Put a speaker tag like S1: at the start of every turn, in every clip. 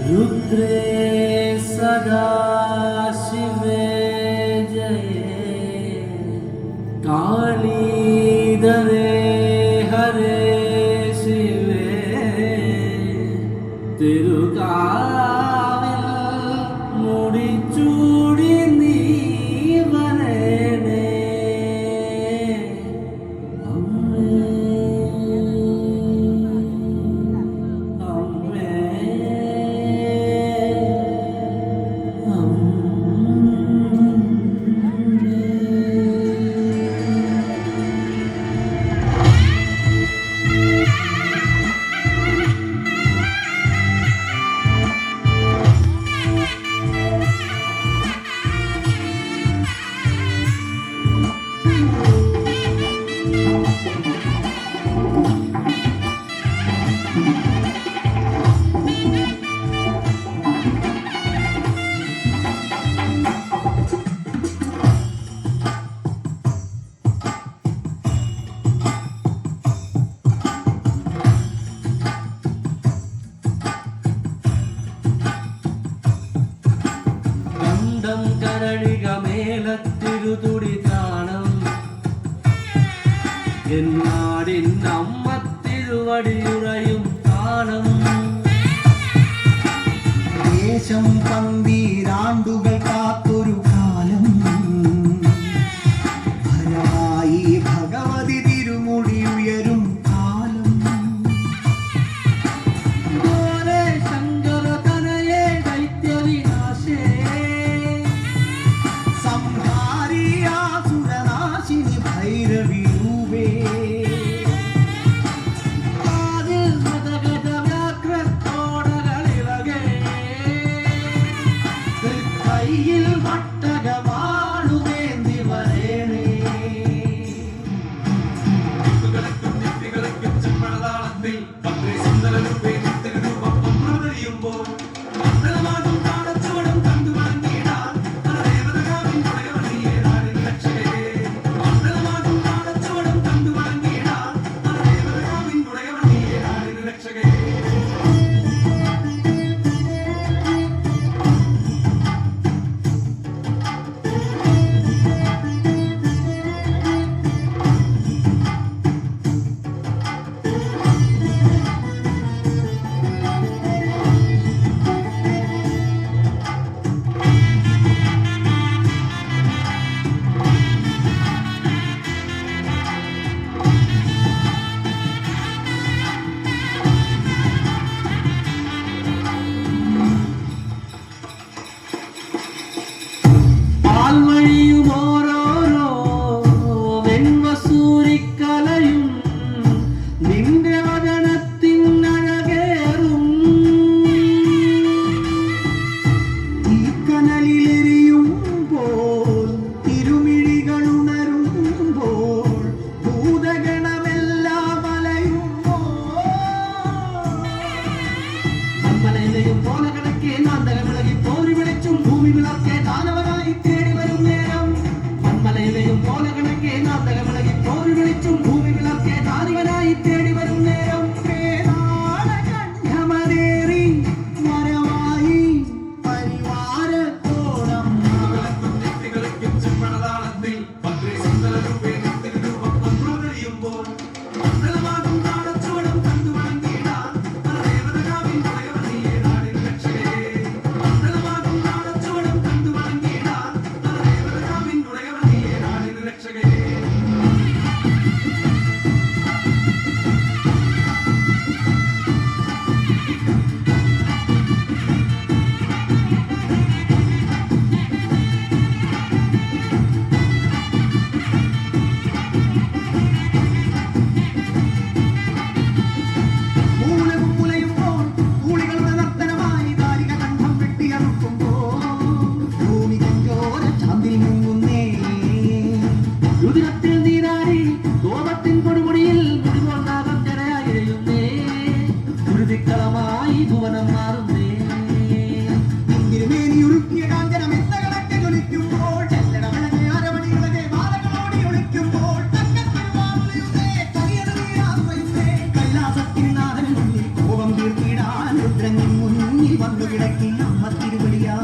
S1: रुद्रे सदा शिवे जये कालीधरे हरे शिवे തിരുകാവിൽ മുടിച്ചൂടി നീ വരേണേ അമ്മേ അമ്മേ കരളികമേലത്തിരുതുടിതാണം എന്നാടിൻ അമ്മ തിരുവടിയുറയും കാലം
S2: ദേശം പന്തീരാണ്ടുകൾ കാത്തൊരു കാലം ഭരമായി ഭഗവതി തിരുമുടി ഉയരും കാലം
S1: പോലെ ശങ്കര തനയേ ദൈത്യവിനാശേ
S2: സംഹാരിയാസുരനാശിനി ഭൈരവി രൂപേ
S1: കാതിൽ മതഗത വ്യാഘ്രത്തോടകളിളകേ കൈയിൽ വട്ടകമാണുവേന്തി വരേണേ പാൽവഴിയുമോരോരോ വെൺവസൂരിക്കലയും നിന്റെ വചനത്തിനഴകേറും
S2: ഈ കനലിലെരിയുമ്പോൾ തിരുമിഴികളുണരുമ്പോൾ ഭൂതഗണമെല്ലാം അലയുമ്പോൾ
S1: അമ്പലയിലെയും പോലെ കിടക്കേ നാന്തകമിളകി പോരി വിളിച്ചും ഭൂമി വിളക്കേ ദാനവനായി തേടി വരും നേരം അമ്പലയിലെയും പോലെ കിടക്കേ നാന്തകമിളകി പോരി വിളിച്ചും ഭൂമി വിളക്കേ ദാനവനായി തേടി വരും നേരം
S2: േറി വരവായി പരിവാരത്തോളം കൈലാസത്തിൻ നാഥൻ മുന്നിൽ കോപം തീർത്തിടാൻ രുദ്രൻ മുന്നിൽ വന്നു വിളക്കിൽ അമ്മ തിരുവടിയാ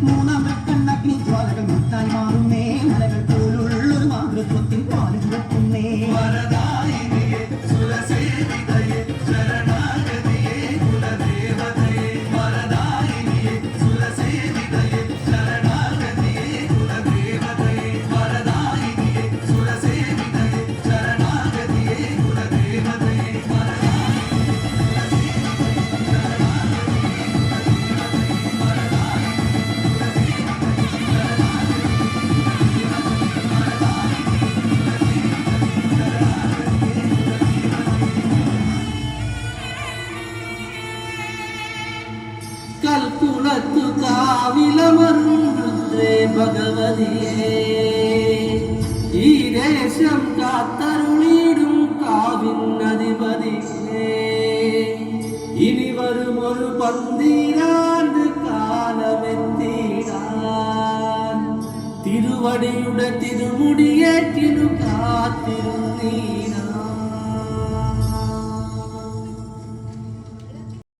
S2: മൂന്നാം കണ്ണഗ്നി ജ്വാലകൾ മുത്തായി മാറുന്നേ മലകൾ പോലുള്ളൊരു മാതൃത്വത്തിൽ പാല് ചുവക്കുന്നേ
S1: വരദായിനിയേ സുരസേവിതയേ ശരണാഗതിയേ കുലദേവതയേ വരദായിനിയേ സുരസേവിതയേ ശരണാഗതിയേ കുലദേവതയേ വരദായിനിയേ സുരസേവിതയേ ശരണാഗതിയേ കുലദേവതയേ കൽക്കുളത്തു കാവിലമരുദ്രേ ഭഗവതിയേ ഈ ദേശം കാത്തരുളിടും കാവിനധിപതിയേ ഇനി വരുമൊരു പന്തിരാണ്ട് കാലമെത്തിടാൻ തിരുവടിയുടെ തിരുമുടിയേറ്റിനു കാത്തിരുന്നീടാൻ